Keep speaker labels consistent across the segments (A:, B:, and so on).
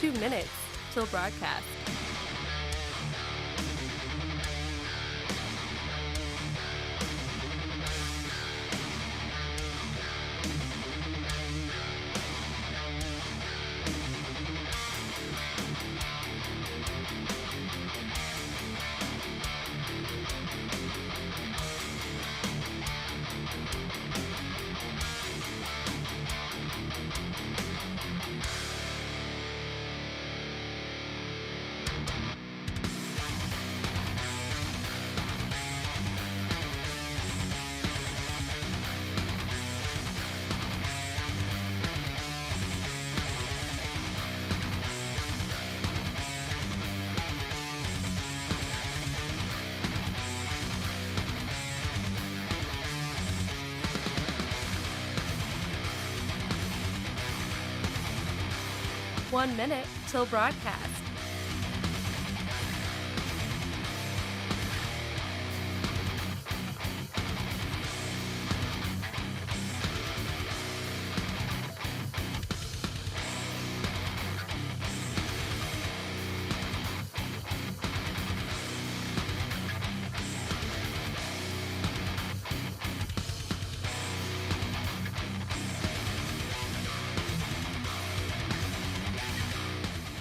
A: 2 minutes till broadcast. One minute till broadcast.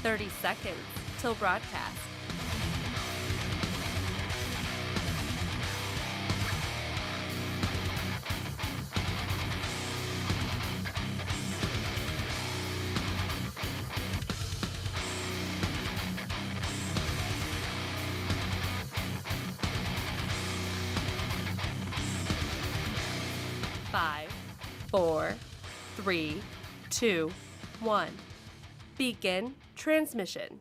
A: Thirty seconds till broadcast. Five, 4, 3, 2, 1. Begin transmission.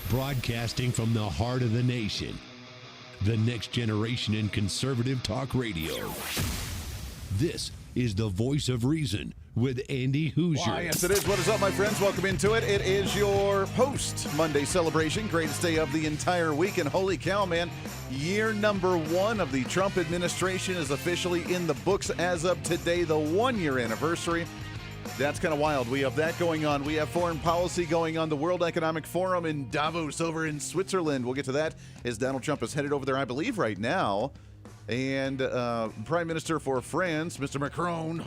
B: Broadcasting from the heart of the nation, the next generation in conservative talk radio. This is the Voice of Reason with Andy Hooser.
C: Why, yes, it is. What is up, my friends? Welcome into it. It is your post-Monday celebration. Greatest day of the entire week. And holy cow, man, year number 1 of the Trump administration is officially in the books as of today, the 1-year anniversary. That's kind of wild. We have that going on. We have foreign policy going on. The World Economic Forum in Davos over in Switzerland. We'll get to that as Donald Trump is headed over there, I believe, right now. And Prime Minister for France, Mr. Macron,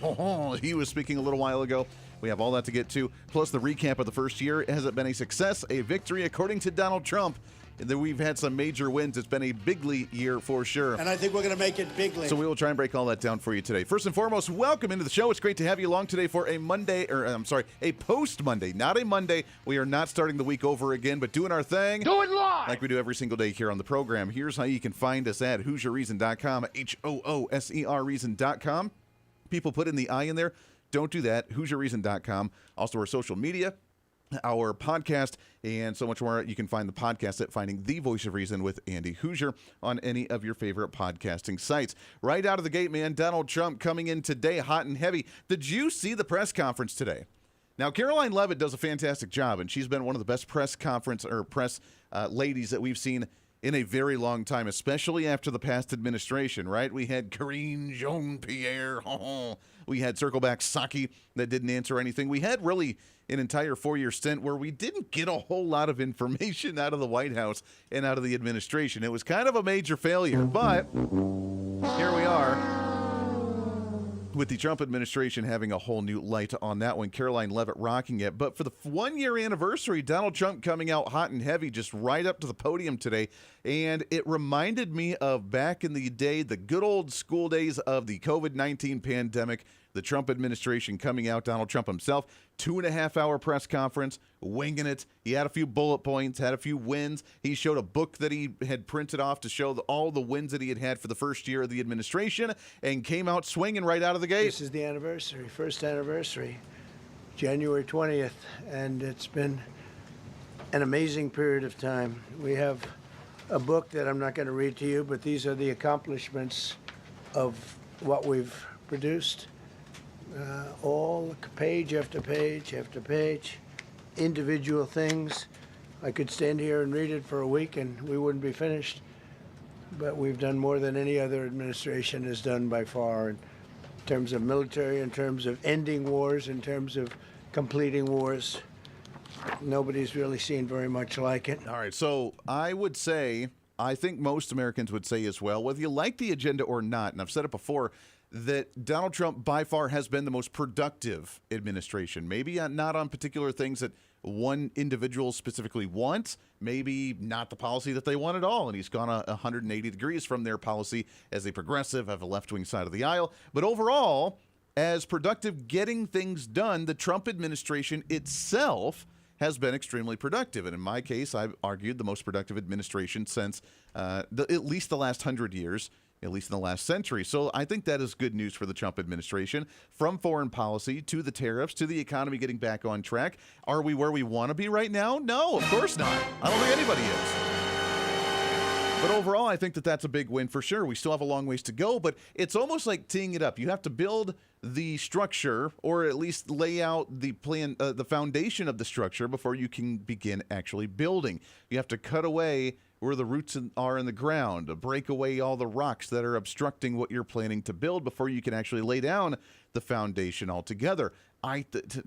C: he was speaking a little while ago. We have all that to get to, plus the recap of the first year. Has it been a success, a victory, according to Donald Trump? We've had some major wins. It's been a bigly year for sure.
D: And I think we're going to make it bigly.
C: So we will try and break all that down for you today. First and foremost, welcome into the show. It's great to have you along today for a a post-Monday, not a Monday. We are not starting the week over again, but doing our thing.
D: Do it live!
C: Like we do every single day here on the program. Here's how you can find us at HooserReason.com, HOOSERReason.com. People put in the I in there. Don't do that. HooserReason.com. Also our social media, our podcast, and so much more. You can find the podcast at Finding the Voice of Reason with Andy Hooser on any of your favorite podcasting sites. Right out of the gate, man, Donald Trump coming in today hot and heavy. Did you see the press conference today? Now, Caroline Leavitt does a fantastic job, and she's been one of the best press ladies that we've seen in a very long time, especially after the past administration, right? We had Karine Jean-Pierre. We had Circleback Psaki that didn't answer anything. We had really an entire 4-year stint where we didn't get a whole lot of information out of the White House and out of the administration. It was kind of a major failure, but here we are with the Trump administration having a whole new light on that one. Caroline Leavitt rocking it. But for the 1-year anniversary, Donald Trump coming out hot and heavy, just right up to the podium today. And it reminded me of back in the day, the good old school days of the COVID-19 pandemic, the Trump administration coming out, Donald Trump himself, 2.5-hour press conference, winging it. He had a few bullet points, had a few wins. He showed a book that he had printed off to show all the wins that he had for the first year of the administration, and came out swinging right out of the gate.
D: This is the anniversary, first anniversary, January 20th, and it's been an amazing period of time. We have a book that I'm not going to read to you, but these are the accomplishments of what we've produced. All page after page after page, individual things. I could stand here and read it for a week and we wouldn't be finished. But we've done more than any other administration has done by far in terms of military, in terms of ending wars, in terms of completing wars. Nobody's really seen very much like it.
C: All right, so I would say, I think most Americans would say as well, whether you like the agenda or not, and I've said it before, that Donald Trump by far has been the most productive administration. Maybe not on particular things that one individual specifically wants, maybe not the policy that they want at all, and he's gone 180 degrees from their policy as a progressive of a left-wing side of the aisle. But overall, as productive getting things done, the Trump administration itself has been extremely productive. And in my case, I've argued the most productive administration since at least the last 100 years, at least in the last century. So I think that is good news for the Trump administration. From foreign policy to the tariffs to the economy getting back on track. Are we where we want to be right now? No, of course not. I don't think anybody is. But overall, I think that that's a big win for sure. We still have a long ways to go, but it's almost like teeing it up. You have to build the structure, or at least lay out the plan, the foundation of the structure before you can begin actually building. You have to cut away where the roots are in the ground, to break away all the rocks that are obstructing what you're planning to build before you can actually lay down the foundation altogether.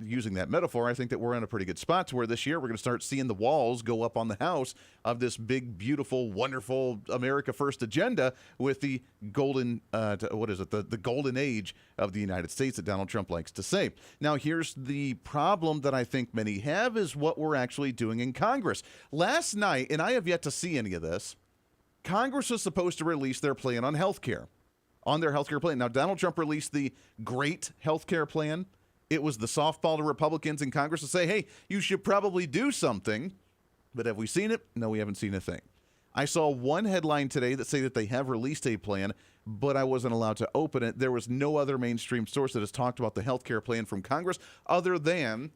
C: Using that metaphor, I think that we're in a pretty good spot to where this year we're going to start seeing the walls go up on the house of this big, beautiful, wonderful America First agenda with the golden, the golden age of the United States that Donald Trump likes to say. Now, here's the problem that I think many have is what we're actually doing in Congress. Last night, and I have yet to see any of this, Congress was supposed to release their plan on health care, on their health care plan. Now, Donald Trump released the great health care plan. It was the softball to Republicans in Congress to say, hey, you should probably do something. But have we seen it? No, we haven't seen a thing. I saw one headline today that say that they have released a plan, but I wasn't allowed to open it. There was no other mainstream source that has talked about the health care plan from Congress other than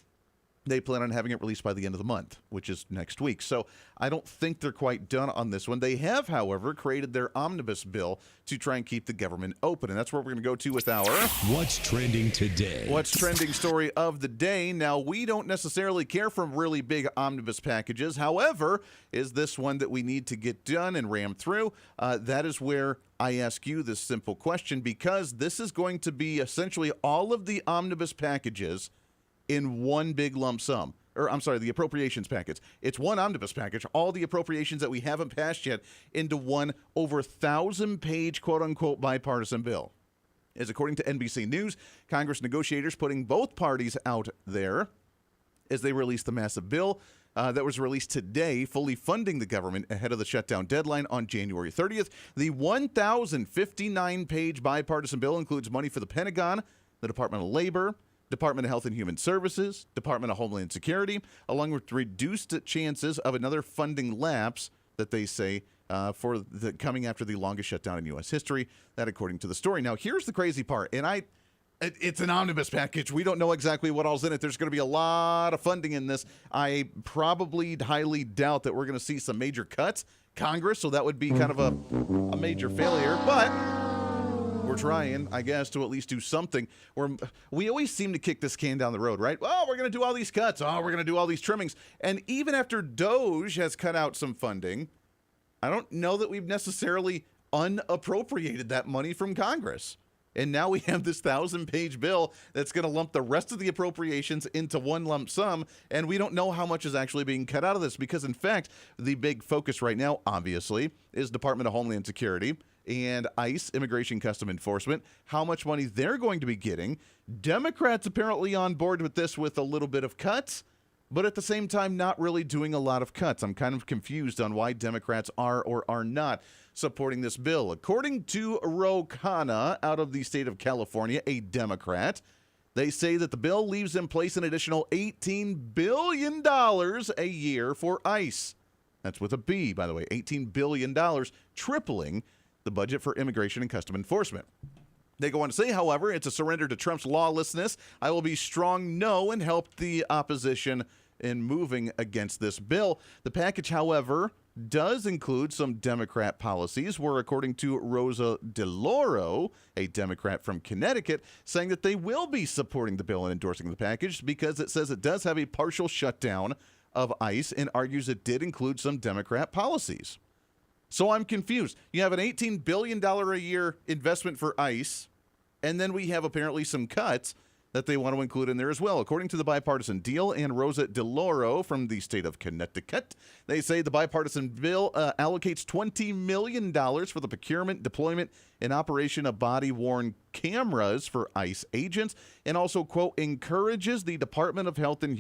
C: they plan on having it released by the end of the month, which is next week. So I don't think they're quite done on this one. They have, however, created their omnibus bill to try and keep the government open. And that's where we're going to go to with our
B: What's Trending Today.
C: What's Trending story of the day. Now, we don't necessarily care for really big omnibus packages. However, is this one that we need to get done and ram through? That is where I ask you this simple question, because this is going to be essentially all of the omnibus packages in one big lump sum. The appropriations package. It's one omnibus package, all the appropriations that we haven't passed yet, into one over 1,000-page, quote-unquote, bipartisan bill. As according to NBC News, Congress negotiators putting both parties out there as they release the massive bill that was released today, fully funding the government ahead of the shutdown deadline on January 30th. The 1,059-page bipartisan bill includes money for the Pentagon, the Department of Labor, Department of Health and Human Services, Department of Homeland Security, along with reduced chances of another funding lapse that they say for the coming after the longest shutdown in U.S. history. That according to the story. Now, here's the crazy part, and it's an omnibus package. We don't know exactly what all's in it. There's going to be a lot of funding in this. I probably highly doubt that we're going to see some major cuts. Congress, so that would be kind of a major failure, but we're trying, I guess, to at least do something. We always seem to kick this can down the road, right? Oh, we're going to do all these cuts. Oh, we're going to do all these trimmings. And even after DOJ has cut out some funding, I don't know that we've necessarily unappropriated that money from Congress. And now we have this 1,000-page bill that's going to lump the rest of the appropriations into one lump sum, and we don't know how much is actually being cut out of this because, in fact, the big focus right now, obviously, is Department of Homeland Security and ICE, Immigration Custom Enforcement, how much money they're going to be getting. Democrats apparently on board with this with a little bit of cuts, but at the same time not really doing a lot of cuts. I'm kind of confused on why Democrats are or are not supporting this bill. According to Ro Khanna out of the state of California, a Democrat, they say that the bill leaves in place an additional $18 billion a year for ICE. That's with a B, by the way, $18 billion, tripling the budget for immigration and custom enforcement. They go on to say, however, it's a surrender to Trump's lawlessness. I will be strong no and help the opposition in moving against this bill. The package, however, does include some Democrat policies where, according to Rosa DeLauro, a Democrat from Connecticut, saying that they will be supporting the bill and endorsing the package because it says it does have a partial shutdown of ICE and argues it did include some Democrat policies. So I'm confused. You have an $18 billion a year investment for ICE, and then we have apparently some cuts that they want to include in there as well. According to the bipartisan deal and Rosa DeLauro from the state of Connecticut, they say the bipartisan bill allocates $20 million for the procurement, deployment, and operation of body-worn cameras for ICE agents, and also, quote, encourages the Department of Health and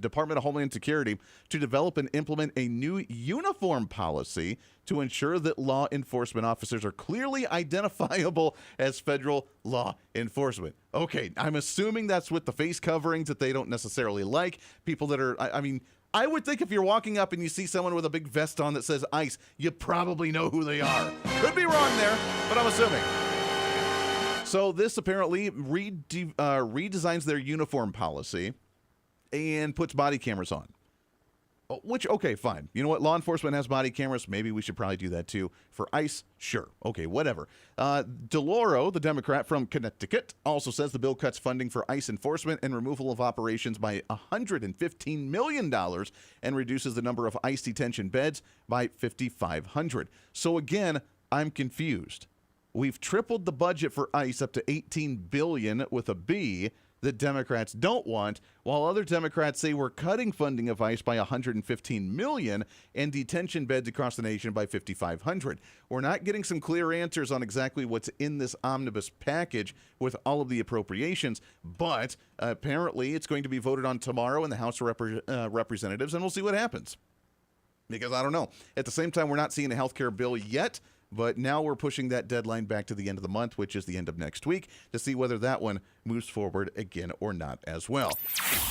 C: Department of Homeland Security to develop and implement a new uniform policy to ensure that law enforcement officers are clearly identifiable as federal law enforcement. Okay, I'm assuming that's with the face coverings that they don't necessarily like. People that are, I mean, I would think if you're walking up and you see someone with a big vest on that says ICE, you probably know who they are. Could be wrong there, but I'm assuming. So this apparently redesigns their uniform policy and puts body cameras on. Which, okay, fine. You know what? Law enforcement has body cameras. Maybe we should probably do that too. For ICE, sure. Okay, whatever. DeLauro, the Democrat from Connecticut, also says the bill cuts funding for ICE enforcement and removal of operations by $115 million and reduces the number of ICE detention beds by 5,500. So again, I'm confused. We've tripled the budget for ICE up to $18 billion with a B that Democrats don't want, while other Democrats say we're cutting funding of ICE by $115 million and detention beds across the nation by 5,500. We're not getting some clear answers on exactly what's in this omnibus package with all of the appropriations, but apparently it's going to be voted on tomorrow in the House of Representatives, and we'll see what happens. Because I don't know. At the same time, we're not seeing a health care bill yet, but now we're pushing that deadline back to the end of the month, which is the end of next week, to see whether that one moves forward again or not as well.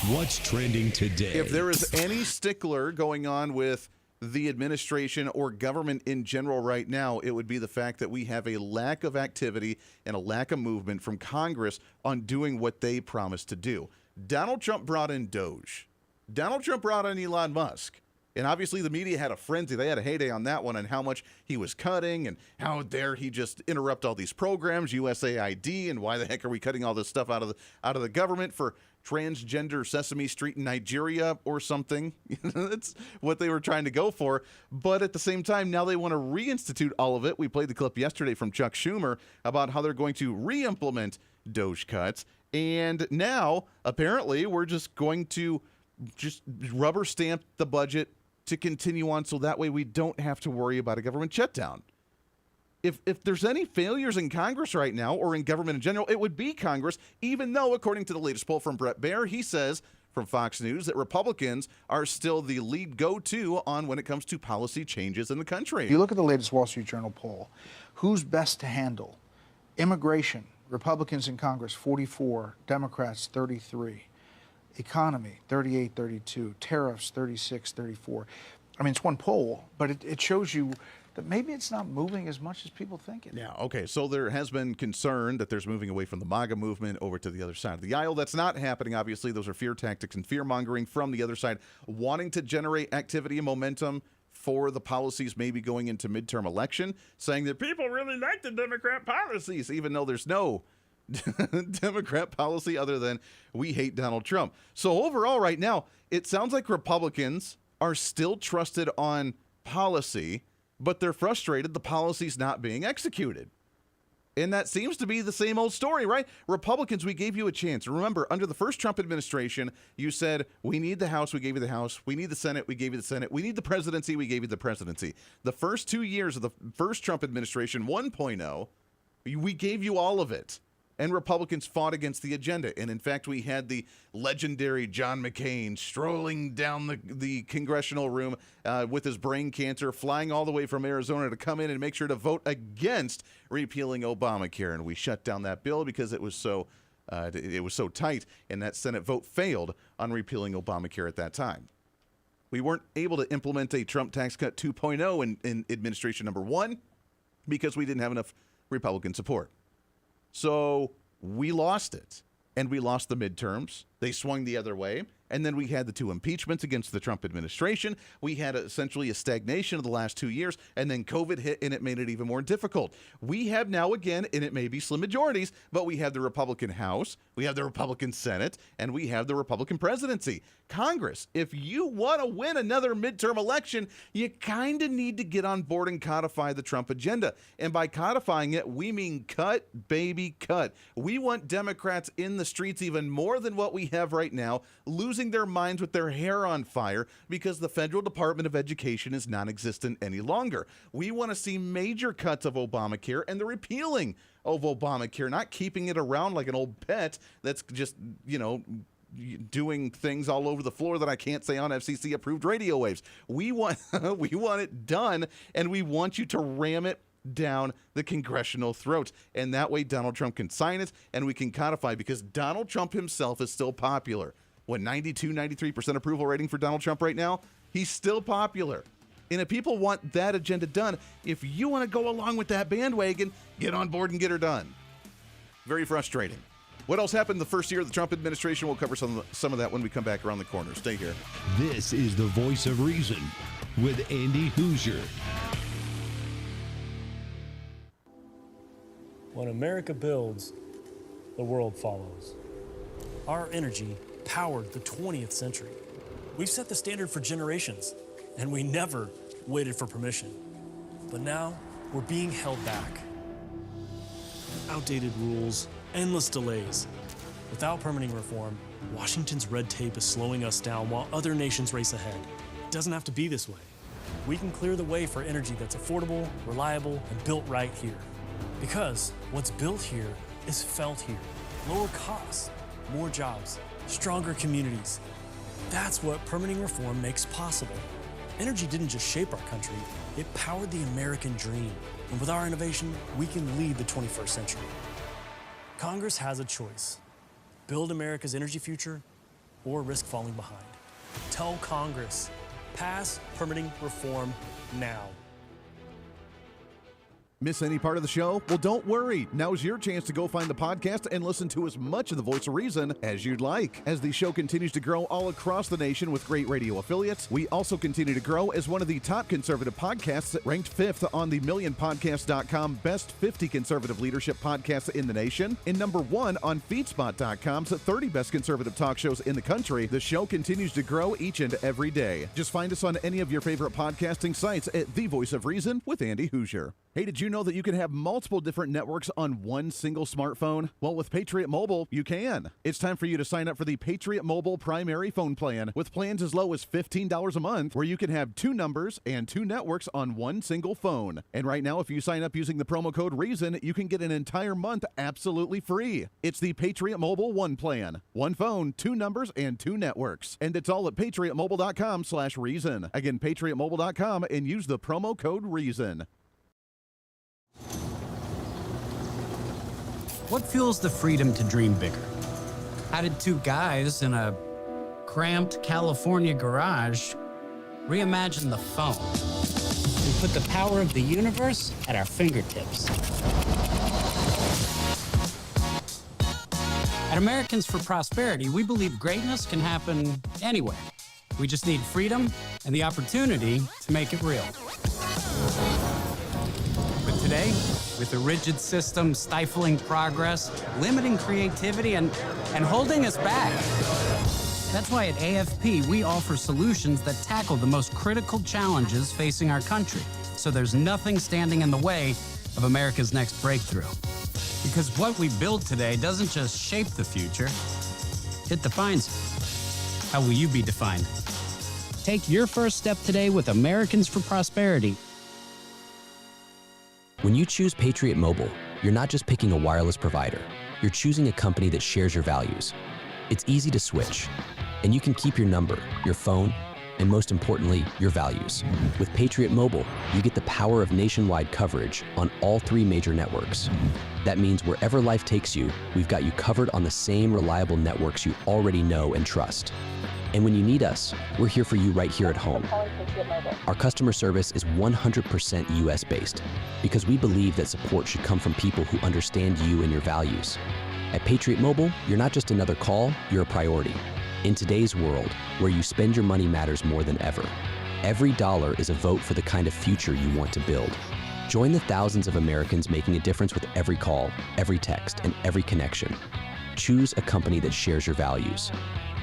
B: What's trending today?
C: If there is any stickler going on with the administration or government in general right now, it would be the fact that we have a lack of activity and a lack of movement from Congress on doing what they promised to do. Donald Trump brought in Doge. Donald Trump brought in Elon Musk. And obviously the media had a frenzy. They had a heyday on that one and how much he was cutting and how dare he just interrupt all these programs, USAID, and why the heck are we cutting all this stuff out of the government for transgender Sesame Street in Nigeria or something. That's what they were trying to go for. But at the same time, now they want to reinstitute all of it. We played the clip yesterday from Chuck Schumer about how they're going to re-implement Doge cuts. And now, apparently, we're just going to just rubber stamp the budget to continue on so that way we don't have to worry about a government shutdown. If there's any failures in Congress right now or in government in general, it would be Congress, even though, according to the latest poll from Brett Baer, he says from Fox News that Republicans are still the lead go-to on when it comes to policy changes in the country.
E: If you look at the latest Wall Street Journal poll, who's best to handle? Immigration, Republicans in Congress, 44, Democrats, 33. Economy, 38-32, tariffs, 36-34. I mean, it's one poll, but it shows you that maybe it's not moving as much as people think it is.
C: Yeah, okay, so there has been concern that there's moving away from the MAGA movement over to the other side of the aisle. That's not happening, obviously. Those are fear tactics and fear-mongering from the other side, wanting to generate activity and momentum for the policies maybe going into midterm election, saying that people really like the Democrat policies, even though there's no Democrat policy other than we hate Donald Trump. So overall right now, it sounds like Republicans are still trusted on policy, but they're frustrated the policy's not being executed. And that seems to be the same old story, right? Republicans, we gave you a chance. Remember, under the first Trump administration, you said, we need the House, we gave you the House. We need the Senate, we gave you the Senate. We need the presidency, we gave you the presidency. The first 2 years of the first Trump administration, 1.0, we gave you all of it. And Republicans fought against the agenda. And in fact, we had the legendary John McCain strolling down the congressional room with his brain cancer, flying all the way from Arizona to come in and make sure to vote against repealing Obamacare. And we shut down that bill because it was so tight, and that Senate vote failed on repealing Obamacare at that time. We weren't able to implement a Trump tax cut 2.0 in administration number 1 because we didn't have enough Republican support. So we lost it, and we lost the midterms. They swung the other way, And then we had the 2 impeachments against the Trump administration. We had essentially a stagnation of the last 2 years, and then COVID hit, and it made it even more difficult. We have now again, and it may be slim majorities, but we have the Republican House, we have the Republican Senate, and we have the Republican presidency. Congress, if you want to win another midterm election, you kind of need to get on board and codify the Trump agenda. And by codifying it, we mean cut, baby, cut. We want Democrats in the streets even more than what we have right now, losing their minds with their hair on fire because the Federal Department of Education is non-existent any longer. We want to see major cuts of Obamacare and the repealing of Obamacare, not keeping it around like an old pet that's just, doing things all over the floor that I can't say on FCC approved radio waves. We want it done, and we want you to ram it down the congressional throat. And that way Donald Trump can sign it and we can codify, because Donald Trump himself is still popular. What, 93% approval rating for Donald Trump right now? He's still popular. And if people want that agenda done, if you want to go along with that bandwagon, get on board and get her done. Very frustrating. What else happened the first year of the Trump administration? We'll cover some of that when we come back around the corner. Stay here.
B: This is the Voice of Reason with Andy Hooser.
F: When America builds, the world follows. Our energy powered the 20th century. We've set the standard for generations, and we never waited for permission. But now, we're being held back. Outdated rules, endless delays. Without permitting reform, Washington's red tape is slowing us down while other nations race ahead. It doesn't have to be this way. We can clear the way for energy that's affordable, reliable, and built right here. Because what's built here is felt here. Lower costs, more jobs, stronger communities. That's what permitting reform makes possible. Energy didn't just shape our country, it powered the American dream. And with our innovation, we can lead the 21st century. Congress has a choice. Build America's energy future or risk falling behind. Tell Congress, pass permitting reform now.
C: Miss any part of the show? Well, don't worry. Now's your chance to go find the podcast and listen to as much of the Voice of Reason as you'd like. As the show continues to grow all across the nation with great radio affiliates, we also continue to grow as one of the top conservative podcasts, ranked 5th on the MillionPodcast.com Best 50 Conservative Leadership Podcasts in the nation, and number 1 on FeedSpot.com's 30 Best Conservative Talk Shows in the country. The show continues to grow each and every day. Just find us on any of your favorite podcasting sites at The Voice of Reason with Andy Hooser. Hey, did you know that you can have multiple different networks on one single smartphone? Well, with Patriot Mobile, you can. It's time for you to sign up for the Patriot Mobile primary phone plan with plans as low as $15 a month, where you can have 2 numbers and 2 networks on one single phone. And right now, if you sign up using the promo code REASON, you can get an entire month absolutely free. It's the Patriot Mobile One plan. 1 phone, 2 numbers, and 2 networks. And it's all at patriotmobile.com/reason. Again, patriotmobile.com, and use the promo code REASON.
G: What fuels the freedom to dream bigger? How did 2 guys in a cramped California garage reimagine the phone and put the power of the universe at our fingertips? At Americans for Prosperity, we believe greatness can happen anywhere. We just need freedom and the opportunity to make it real. But today, with a rigid system stifling progress, limiting creativity, and holding us back. That's why at AFP, we offer solutions that tackle the most critical challenges facing our country, so there's nothing standing in the way of America's next breakthrough. Because what we build today doesn't just shape the future, it defines it. How will you be defined? Take your first step today with Americans for Prosperity.
H: When you choose Patriot Mobile, you're not just picking a wireless provider. You're choosing a company that shares your values. It's easy to switch, and you can keep your number, your phone, and most importantly, your values. With Patriot Mobile, you get the power of nationwide coverage on all 3 major networks. That means wherever life takes you, we've got you covered on the same reliable networks you already know and trust. And when you need us, we're here for you right here at home. Our customer service is 100% US-based because we believe that support should come from people who understand you and your values. At Patriot Mobile, you're not just another call, you're a priority. In today's world, where you spend your money matters more than ever, every dollar is a vote for the kind of future you want to build. Join the thousands of Americans making a difference with every call, every text, and every connection. Choose a company that shares your values.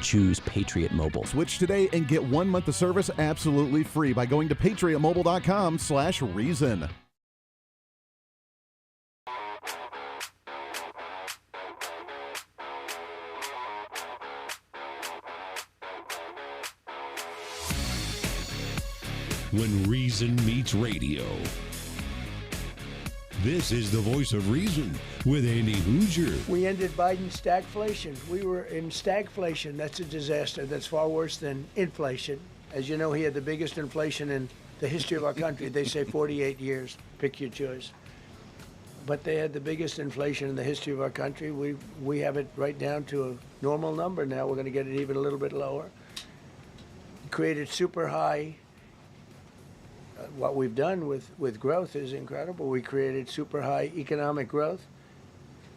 H: Choose Patriot Mobile.
C: Switch today and get 1 month of service absolutely free by going to patriotmobile.com/reason.
B: When reason meets radio. This is the voice of reason with Andy Hooser.
D: We ended Biden's stagflation. We were in stagflation. That's a disaster. That's far worse than inflation. As you know, he had the biggest inflation in the history of our country. They say 48 years. Pick your choice. But they had the biggest inflation in the history of our country. We have it right down to a normal number now. We're going to get it even a little bit lower. Created super high. What we've done with growth is incredible. We created super high economic growth,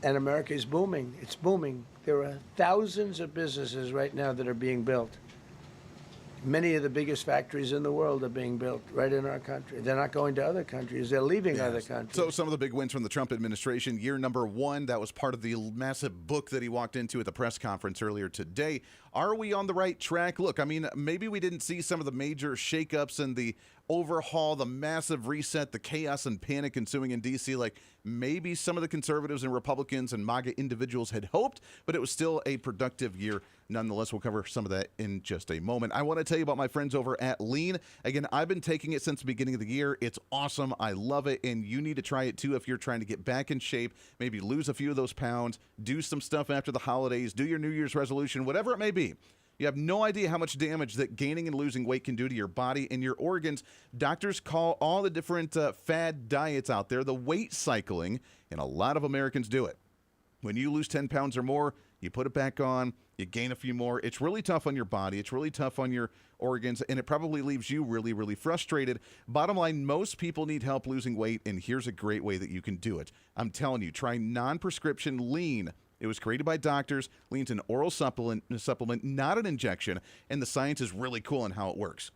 D: and America is booming. It's booming. There are thousands of businesses right now that are being built. Many of the biggest factories in the world are being built right in our country. They're not going to other countries. They're leaving other countries.
C: So some of the big wins from the Trump administration, year number 1, that was part of the massive book that he walked into at the press conference earlier today. Are we on the right track? Look, I mean, maybe we didn't see some of the major shakeups and the overhaul, the massive reset, the chaos and panic ensuing in D.C. like maybe some of the conservatives and Republicans and MAGA individuals had hoped, but it was still a productive year. Nonetheless, we'll cover some of that in just a moment. I want to tell you about my friends over at Lean. Again, I've been taking it since the beginning of the year. It's awesome. I love it, and you need to try it too if you're trying to get back in shape, maybe lose a few of those pounds, do some stuff after the holidays, do your New Year's resolution, whatever it may be. You have no idea how much damage that gaining and losing weight can do to your body and your organs. Doctors call all the different fad diets out there the weight cycling, and a lot of Americans do it. When you lose 10 pounds or more, you put it back on, you gain a few more. It's really tough on your body. It's really tough on your organs, and it probably leaves you really, really frustrated. Bottom line, most people need help losing weight, and here's a great way that you can do it. I'm telling you, try non-prescription Lean. It was created by doctors. Lean's an oral supplement, not an injection, and the science is really cool in how it works.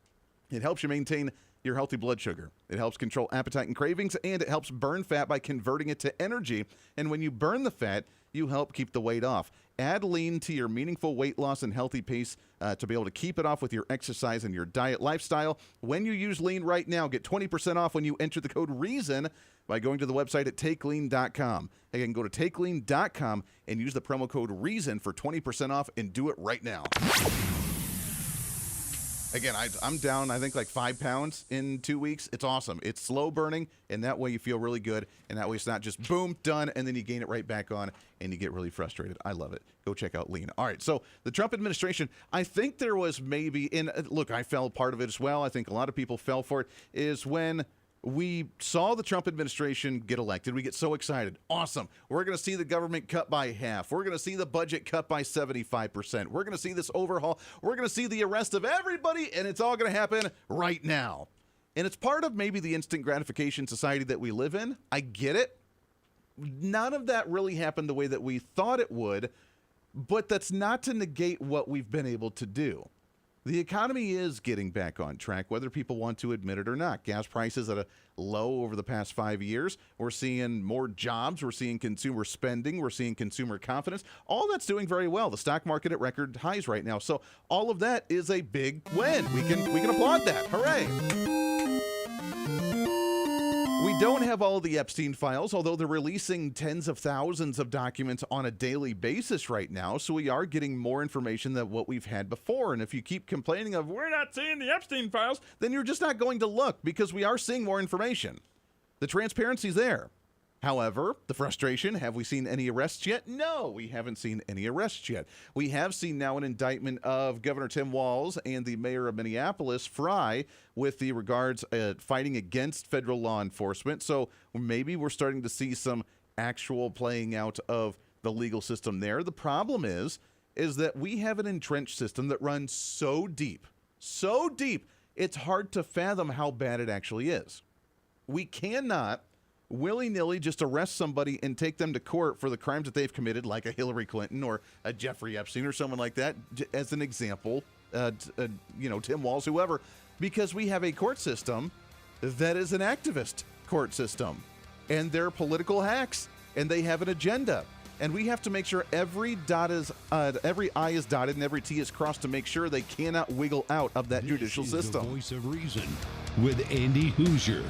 C: It helps you maintain your healthy blood sugar. It helps control appetite and cravings, and it helps burn fat by converting it to energy. And when you burn the fat, you help keep the weight off. Add Lean to your meaningful weight loss and healthy pace to be able to keep it off with your exercise and your diet lifestyle. When you use Lean right now, get 20% off when you enter the code REASON by going to the website at takelean.com. Again, go to takelean.com and use the promo code REASON for 20% off, and do it right now. Again, I'm down, I think, like 5 pounds in 2 weeks. It's awesome. It's slow burning, and that way you feel really good, and that way it's not just boom, done, and then you gain it right back on, and you get really frustrated. I love it. Go check out Lean. All right, so the Trump administration, I think there was maybe, look, I fell part of it as well. I think a lot of people fell for it, is when we saw the Trump administration get elected. We get so excited. Awesome. We're going to see the government cut by half. We're going to see the budget cut by 75%. We're going to see this overhaul. We're going to see the arrest of everybody, and it's all going to happen right now. And it's part of maybe the instant gratification society that we live in. I get it. None of that really happened the way that we thought it would, but that's not to negate what we've been able to do. The economy is getting back on track, whether people want to admit it or not. Gas prices at a low over the past 5 years. We're seeing more jobs. We're seeing consumer spending. We're seeing consumer confidence. All that's doing very well. The stock market at record highs right now. So all of that is a big win. We can applaud that. Hooray! We don't have all of the Epstein files, although they're releasing tens of thousands of documents on a daily basis right now, so we are getting more information than what we've had before. And if you keep complaining of, we're not seeing the Epstein files, then you're just not going to look, because we are seeing more information. The transparency's there. However, the frustration, have we seen any arrests yet? No, we haven't seen any arrests yet. We have seen now an indictment of Governor Tim Walz and the mayor of Minneapolis, Frye, with the regards fighting against federal law enforcement. So maybe we're starting to see some actual playing out of the legal system there. The problem is that we have an entrenched system that runs so deep, it's hard to fathom how bad it actually is. We cannot willy-nilly just arrest somebody and take them to court for the crimes that they've committed, like a Hillary Clinton or a Jeffrey Epstein or someone like that, as an example, Tim Walz, whoever, because we have a court system that is an activist court system, and they're political hacks, and they have an agenda. And we have to make sure every I is dotted and every T is crossed to make sure they cannot wiggle out of that judicial system.
B: The Voice of Reason with Andy Hooser.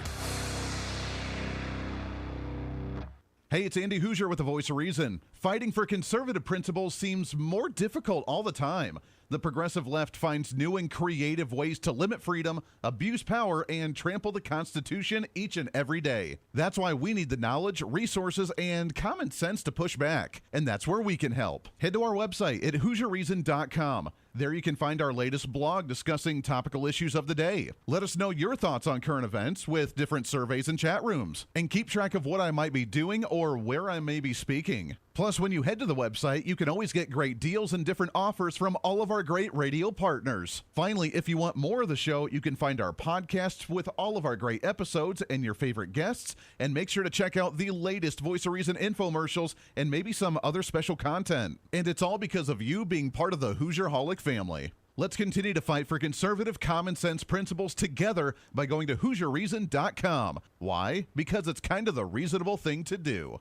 C: Hey, it's Andy Hooser with the Voice of Reason. Fighting for conservative principles seems more difficult all the time. The progressive left finds new and creative ways to limit freedom, abuse power, and trample the Constitution each and every day. That's why we need the knowledge, resources, and common sense to push back. And that's where we can help. Head to our website at HooserReason.com. There you can find our latest blog discussing topical issues of the day. Let us know your thoughts on current events with different surveys and chat rooms. And keep track of what I might be doing or where I may be speaking. Plus, when you head to the website, you can always get great deals and different offers from all of our great radio partners. Finally, if you want more of the show, you can find our podcasts with all of our great episodes and your favorite guests. And make sure to check out the latest Voice of Reason infomercials and maybe some other special content. And it's all because of you being part of the Hoosier-holic family. Let's continue to fight for conservative common sense principles together by going to HooserReason.com. Why? Because it's kind of the reasonable thing to do.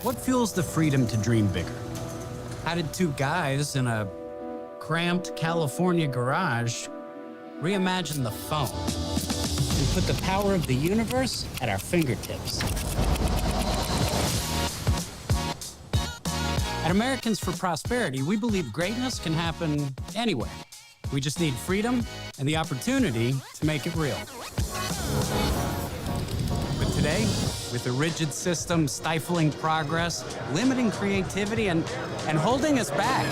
G: What fuels the freedom to dream bigger? How did two guys in a cramped California garage reimagine the phone and put the power of the universe at our fingertips? At Americans for Prosperity, we believe greatness can happen anywhere. We just need freedom and the opportunity to make it real. But today, with a rigid system stifling progress, limiting creativity, and holding us back.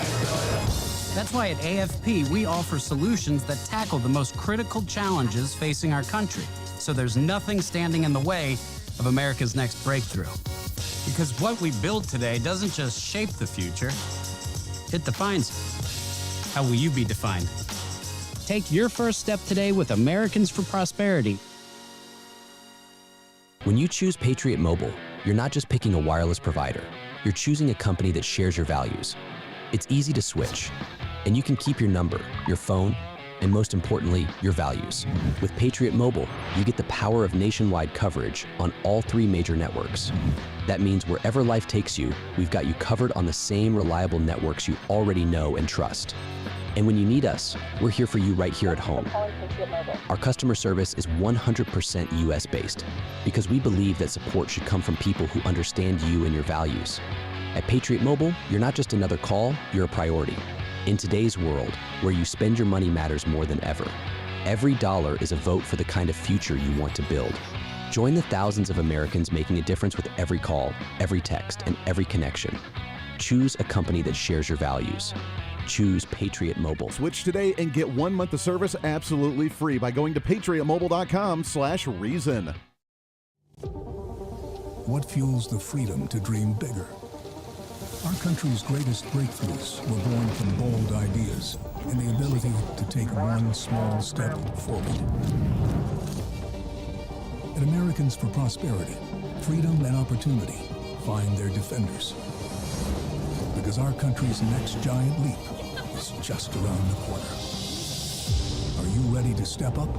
G: That's why at AFP, we offer solutions that tackle the most critical challenges facing our country, so there's nothing standing in the way of America's next breakthrough. Because what we build today doesn't just shape the future, it defines it. How will you be defined? Take your first step today with Americans for Prosperity.
H: When you choose Patriot Mobile, you're not just picking a wireless provider. You're choosing a company that shares your values. It's easy to switch, and you can keep your number, your phone, and most importantly, your values. With Patriot Mobile, you get the power of nationwide coverage on all 3 major networks. That means wherever life takes you, we've got you covered on the same reliable networks you already know and trust. And when you need us, we're here for you right here at home. Our customer service is 100% US-based because we believe that support should come from people who understand you and your values. At Patriot Mobile, you're not just another call, you're a priority. In today's world, where you spend your money matters more than ever, every dollar is a vote for the kind of future you want to build. Join the thousands of Americans making a difference with every call, every text, and every connection. Choose a company that shares your values. Choose Patriot Mobile.
C: Switch today and get 1 month of service absolutely free by going to patriotmobile.com/reason.
I: What fuels the freedom to dream bigger? Our country's greatest breakthroughs were born from bold ideas and the ability to take one small step forward. At Americans for Prosperity, freedom and opportunity find their defenders. Because our country's next giant leap is just around the corner. Are you ready to step up?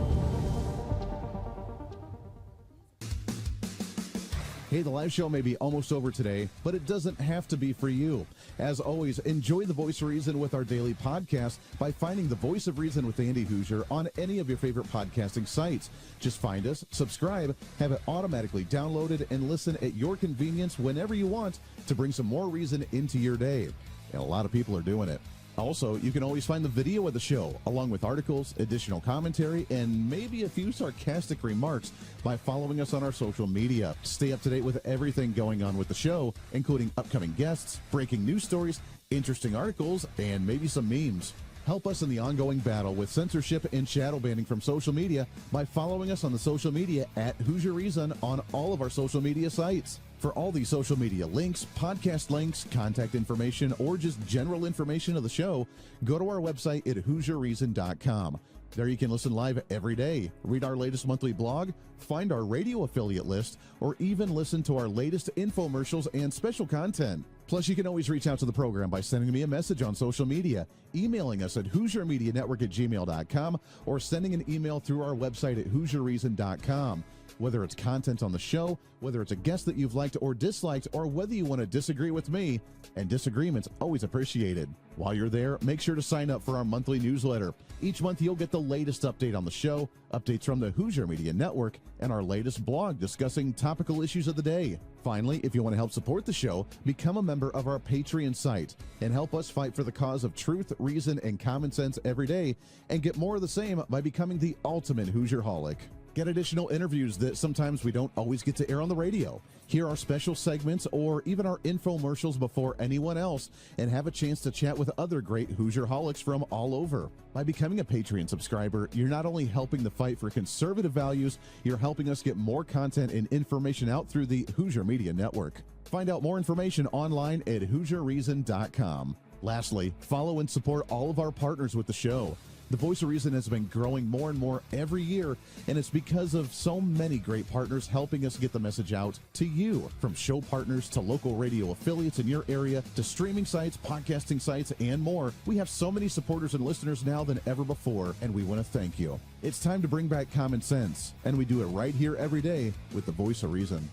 C: Hey, the live show may be almost over today, but it doesn't have to be for you. As always, enjoy the Voice of Reason with our daily podcast by finding the Voice of Reason with Andy Hooser on any of your favorite podcasting sites. Just find us, subscribe, have it automatically downloaded, and listen at your convenience whenever you want to bring some more reason into your day. And a lot of people are doing it. Also, you can always find the video of the show, along with articles, additional commentary, and maybe a few sarcastic remarks by following us on our social media. Stay up to date with everything going on with the show, including upcoming guests, breaking news stories, interesting articles, and maybe some memes. Help us in the ongoing battle with censorship and shadow banning from social media by following us on the social media at Hooser Reason on all of our social media sites. For all these social media links, podcast links, contact information, or just general information of the show, go to our website at HooserReason.com. There you can listen live every day, read our latest monthly blog, find our radio affiliate list, or even listen to our latest infomercials and special content. Plus, you can always reach out to the program by sending me a message on social media, emailing us at HooserMediaNetwork@gmail.com, or sending an email through our website at HooserReason.com. Whether it's content on the show, whether it's a guest that you've liked or disliked, or whether you want to disagree with me, and disagreements always appreciated. While you're there, make sure to sign up for our monthly newsletter. Each month you'll get the latest update on the show, updates from the Hooser Media Network, and our latest blog discussing topical issues of the day. Finally, if you want to help support the show, become a member of our Patreon site and help us fight for the cause of truth, reason, and common sense every day, and get more of the same by becoming the ultimate Hoosierholic. Get additional interviews that sometimes we don't always get to air on the radio. Hear our special segments or even our infomercials before anyone else, and have a chance to chat with other great Hoosierholics from all over. By becoming a Patreon subscriber, you're not only helping the fight for conservative values, you're helping us get more content and information out through the Hooser Media Network. Find out more information online at HooserReason.com. Lastly, follow and support all of our partners with the show. The Voice of Reason has been growing more and more every year, and it's because of so many great partners helping us get the message out to you. From show partners to local radio affiliates in your area to streaming sites, podcasting sites, and more, we have so many supporters and listeners now than ever before, and we want to thank you. It's time to bring back common sense, and we do it right here every day with the Voice of Reason.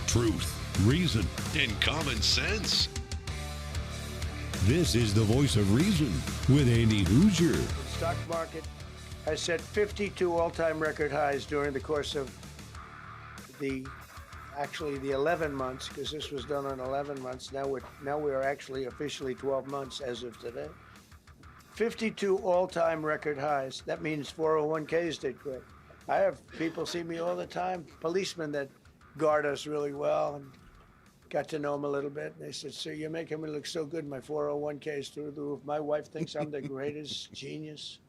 B: Truth, reason, and common sense. This is the Voice of Reason with Andy Hooser.
D: The stock market has set 52 all-time record highs during the course of the 11 months, because this was done on 11 months. Now we are actually officially 12 months as of today. 52 all-time record highs. That means 401ks did great. I have people see me all the time, policemen that guard us really well, and got to know them a little bit. And they said, "Sir, you're making me look so good. My 401k is through the roof. My wife thinks I'm the greatest genius,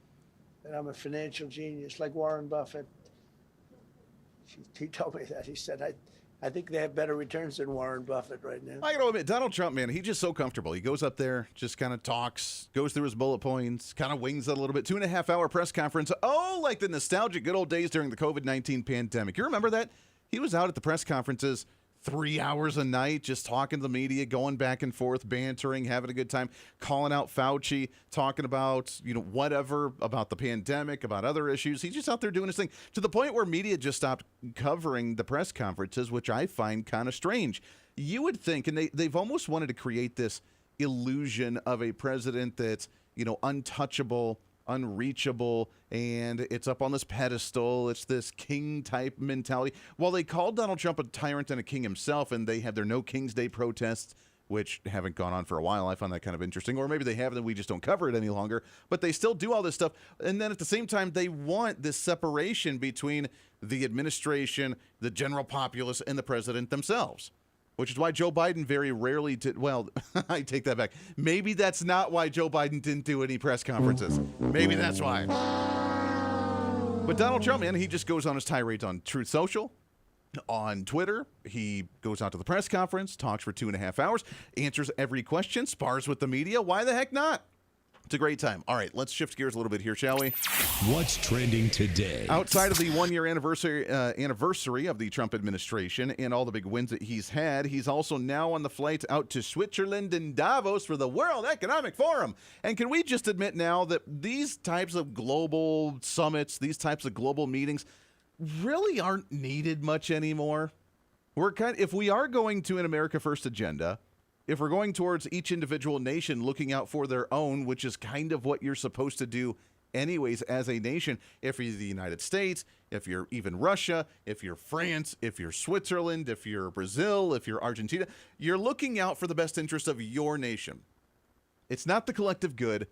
D: that I'm a financial genius, like Warren Buffett." He told me that. He said, I think they have better returns than Warren Buffett right now.
C: I got to admit, Donald Trump, man, he's just so comfortable. He goes up there, just kind of talks, goes through his bullet points, kind of wings it a little bit. 2.5-hour press conference. Oh, like the nostalgic good old days during the COVID-19 pandemic. You remember that? He was out at the press conferences 3 hours a night, just talking to the media, going back and forth, bantering, having a good time, calling out Fauci, talking about, whatever, about the pandemic, about other issues. He's just out there doing his thing, to the point where media just stopped covering the press conferences, which I find kind of strange. You would think, and they've almost wanted to create this illusion of a president that's, untouchable, unreachable, and it's up on this pedestal. It's this king type mentality. Well, they called Donald Trump a tyrant and a king himself, and they had their No King's Day protests, which haven't gone on for a while. I find that kind of interesting. Or maybe they haven't and we just don't cover it any longer. But they still do all this stuff. And then at the same time, they want this separation between the administration, the general populace, and the president themselves. Which is why Joe Biden very rarely did. Well, I take that back. Maybe that's not why Joe Biden didn't do any press conferences. Maybe that's why. But Donald Trump, man, he just goes on his tirades on Truth Social, on Twitter. He goes out to the press conference, talks for 2.5 hours, answers every question, spars with the media. Why the heck not? It's a great time. All right, let's shift gears a little bit here, shall we?
B: What's trending today?
C: Outside of the one-year anniversary of the Trump administration and all the big wins that he's had, he's also now on the flight out to Switzerland and Davos for the World Economic Forum. And can we just admit now that these types of global summits, these types of global meetings really aren't needed much anymore? If we are going to an America First agenda, if we're going towards each individual nation looking out for their own, which is kind of what you're supposed to do anyways as a nation, if you're the United States, if you're even Russia, if you're France, if you're Switzerland, if you're Brazil, if you're Argentina, you're looking out for the best interest of your nation. It's not the collective good.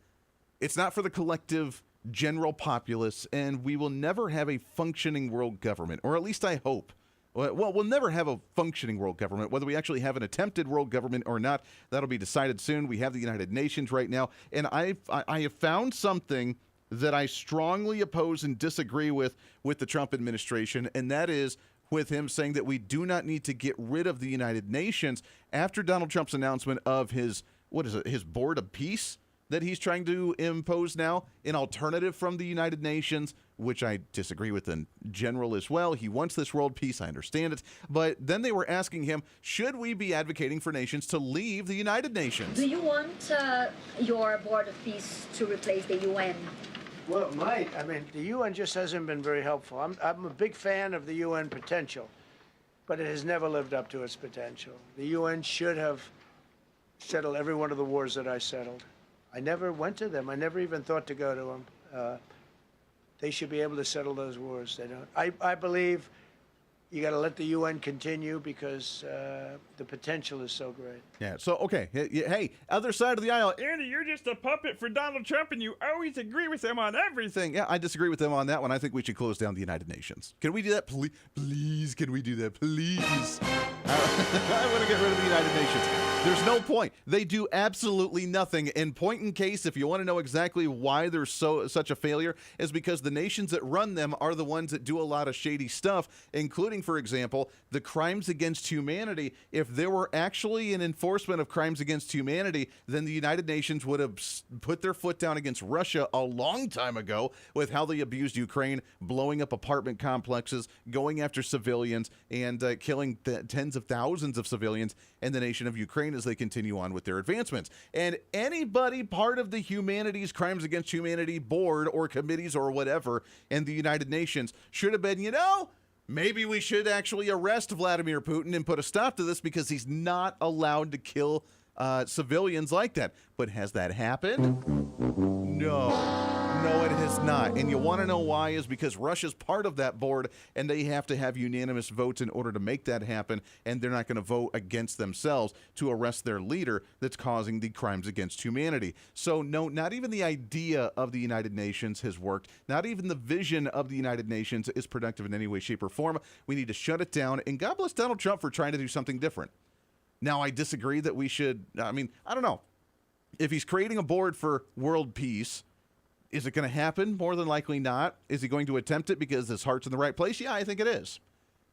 C: It's not for the collective general populace, and we will never have a functioning world government, or at least I hope. Well, we'll never have a functioning world government. Whether we actually have an attempted world government or not, that'll be decided soon. We have the United Nations right now, and I have found something that I strongly oppose and disagree with the Trump administration, and that is with him saying that we do not need to get rid of the United Nations after Donald Trump's announcement of his board of peace that he's trying to impose now, an alternative from the United Nations, which I disagree with in general as well. He wants this world peace. I understand it. But then they were asking him, should we be advocating for nations to leave the United Nations?
J: Do you want your board of peace to replace the UN?
D: Well, it might. I mean, the UN just hasn't been very helpful. I'm a big fan of the UN potential, but it has never lived up to its potential. The UN should have settled every one of the wars that I settled. I never went to them. I never even thought to go to them. They should be able to settle those wars. They don't. I believe you got to let the UN continue because the potential is so great.
C: Yeah, so, okay. Hey, other side of the aisle. Andy, you're just a puppet for Donald Trump, and you always agree with him on everything. Yeah, I disagree with them on that one. I think we should close down the United Nations. Can we do that? Please, can we do that? Please. I want to get rid of the United Nations. There's no point. They do absolutely nothing. And point in case, if you want to know exactly why they're such a failure, is because the nations that run them are the ones that do a lot of shady stuff, including, for example, the crimes against humanity. If there were actually an enforcement of crimes against humanity, then the United Nations would have put their foot down against Russia a long time ago with how they abused Ukraine, blowing up apartment complexes, going after civilians, and killing tens of thousands of civilians in the nation of Ukraine as they continue on with their advancements. And anybody part of the Humanities Crimes Against Humanity board or committees or whatever in the United Nations should have been, maybe we should actually arrest Vladimir Putin and put a stop to this because he's not allowed to kill civilians like that. But has that happened? No, it has not. And you want to know why is because Russia's part of that board, and they have to have unanimous votes in order to make that happen, and they're not going to vote against themselves to arrest their leader that's causing the crimes against humanity. So, no, not even the idea of the United Nations has worked. Not even the vision of the United Nations is productive in any way, shape, or form. We need to shut it down, and God bless Donald Trump for trying to do something different. Now, I disagree that we should, I don't know. If he's creating a board for world peace, is it going to happen? More than likely not. Is he going to attempt it because his heart's in the right place? Yeah, I think it is.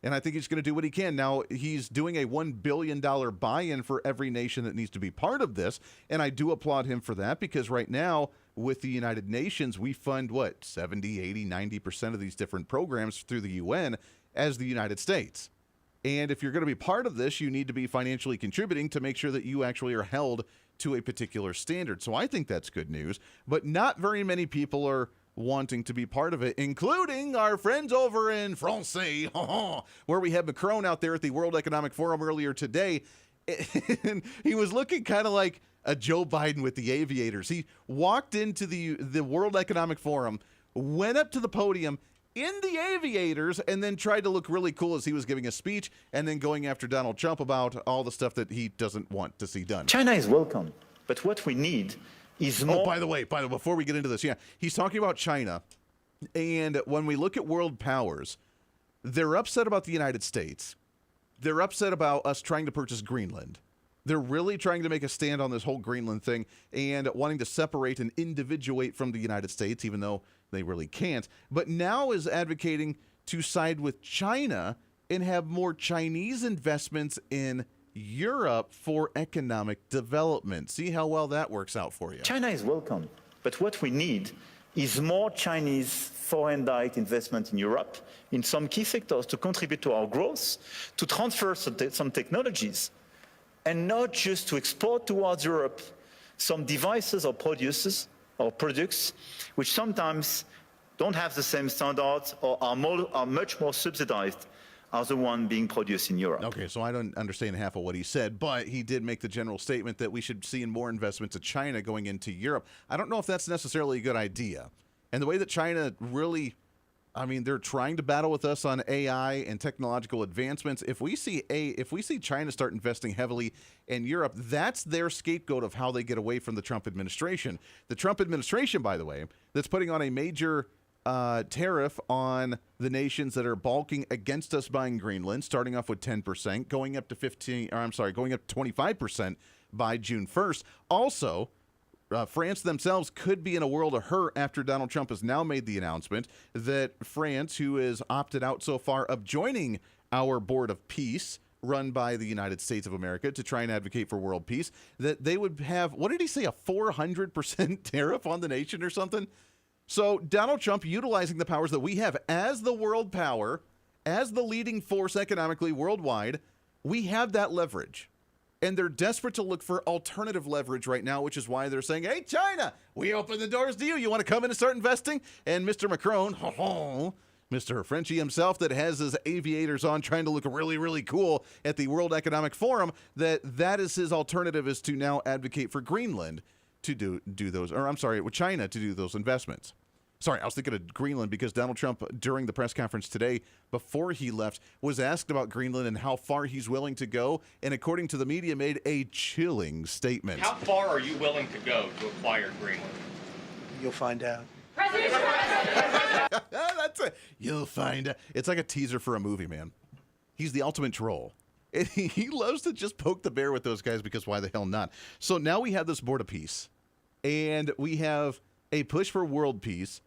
C: And I think he's going to do what he can. Now, he's doing a $1 billion buy-in for every nation that needs to be part of this, and I do applaud him for that because right now, with the United Nations, we fund, 70, 80, 90% of these different programs through the UN as the United States. And if you're going to be part of this, you need to be financially contributing to make sure that you actually are held to a particular standard. So I think that's good news, but not very many people are wanting to be part of it, including our friends over in France, where we had Macron out there at the World Economic Forum earlier today, and he was looking kind of like a Joe Biden with the aviators. He walked into the World Economic Forum, went up to the podium in the aviators, and then tried to look really cool as he was giving a speech and then going after Donald Trump about all the stuff that he doesn't want to see done.
K: China is welcome, but what we need is more...
C: Oh, by the way, before we get into this, he's talking about China, and when we look at world powers, they're upset about the United States. They're upset about us trying to purchase Greenland. They're really trying to make a stand on this whole Greenland thing and wanting to separate and individuate from the United States, even though they really can't. But now is advocating to side with China and have more Chinese investments in Europe for economic development. See how well that works out for you.
K: China is welcome, but what we need is more Chinese foreign direct investment in Europe in some key sectors to contribute to our growth, to transfer some technologies, and not just to export towards Europe some devices or products which sometimes don't have the same standards or are much more subsidized as the one being produced in Europe.
C: Okay, so I don't understand half of what he said, but he did make the general statement that we should see more investments of China going into Europe. I don't know if that's necessarily a good idea. And the way that China really... they're trying to battle with us on AI and technological advancements. If we see China start investing heavily in Europe, that's their scapegoat of how they get away from the Trump administration. The Trump administration, by the way, that's putting on a major tariff on the nations that are balking against us buying Greenland, starting off with 10%, going up to 25% by June 1st. Also, France themselves could be in a world of hurt after Donald Trump has now made the announcement that France, who has opted out so far of joining our Board of Peace, run by the United States of America to try and advocate for world peace, that they would have, what did he say, a 400% tariff on the nation or something? So Donald Trump, utilizing the powers that we have as the world power, as the leading force economically worldwide, we have that leverage. And they're desperate to look for alternative leverage right now, which is why they're saying, hey, China, we open the doors to you. You want to come in and start investing? And Mr. Macron, Mr. Frenchie himself, that has his aviators on trying to look really, really cool at the World Economic Forum, that is his alternative, is to now advocate for Greenland to do those, or I'm sorry, with China to do those investments. Sorry, I was thinking of Greenland because Donald Trump, during the press conference today, before he left, was asked about Greenland and how far he's willing to go, and according to the media, made a chilling statement.
L: How far are you willing to go to acquire Greenland?
D: You'll find out.
C: That's it. You'll find out. It's like a teaser for a movie, man. He's the ultimate troll. And he loves to just poke the bear with those guys because why the hell not? So now we have this Board of Peace, and we have a push for world peace,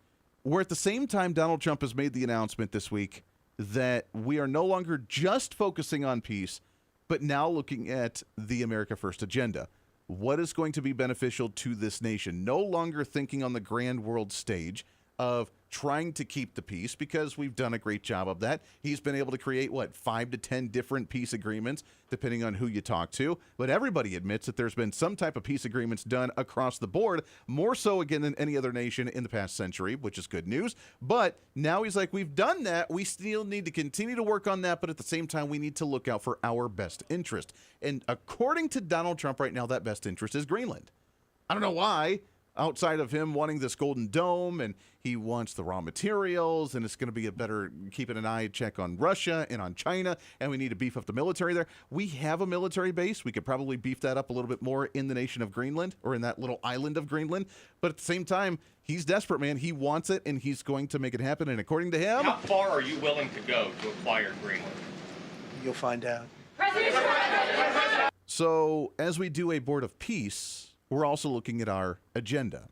C: where at the same time Donald Trump has made the announcement this week that we are no longer just focusing on peace, but now looking at the America First agenda. What is going to be beneficial to this nation? No longer thinking on the grand world stage of trying to keep the peace, because we've done a great job of that. He's been able to create, 5 to 10 different peace agreements, depending on who you talk to. But everybody admits that there's been some type of peace agreements done across the board, more so, again, than any other nation in the past century, which is good news. But now he's like, we've done that. We still need to continue to work on that. But at the same time, we need to look out for our best interest. And according to Donald Trump right now, that best interest is Greenland. I don't know why. Outside of him wanting this golden dome, and he wants the raw materials, and it's going to be a better keeping an eye check on Russia and on China, and we need to beef up the military there. We have a military base. We could probably beef that up a little bit more in the nation of Greenland, or in that little island of Greenland. But at the same time, he's desperate, man. He wants it, and he's going to make it happen. And according to him,
L: how far are you willing to go to acquire Greenland?
D: You'll find out.
C: So as we do a Board of Peace, we're also looking at our agenda.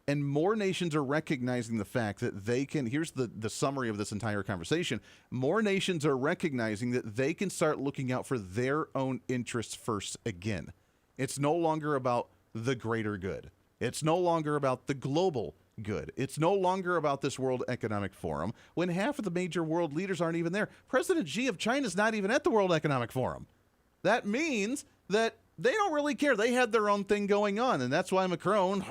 C: And more nations are recognizing the fact that they can, here's the summary of this entire conversation, more nations are recognizing that they can start looking out for their own interests first again. It's no longer about the greater good. It's no longer about the global good. It's no longer about this World Economic Forum, when half of the major world leaders aren't even there. President Xi of China is not even at the World Economic Forum. That means that they don't really care. They had their own thing going on, and that's why Macron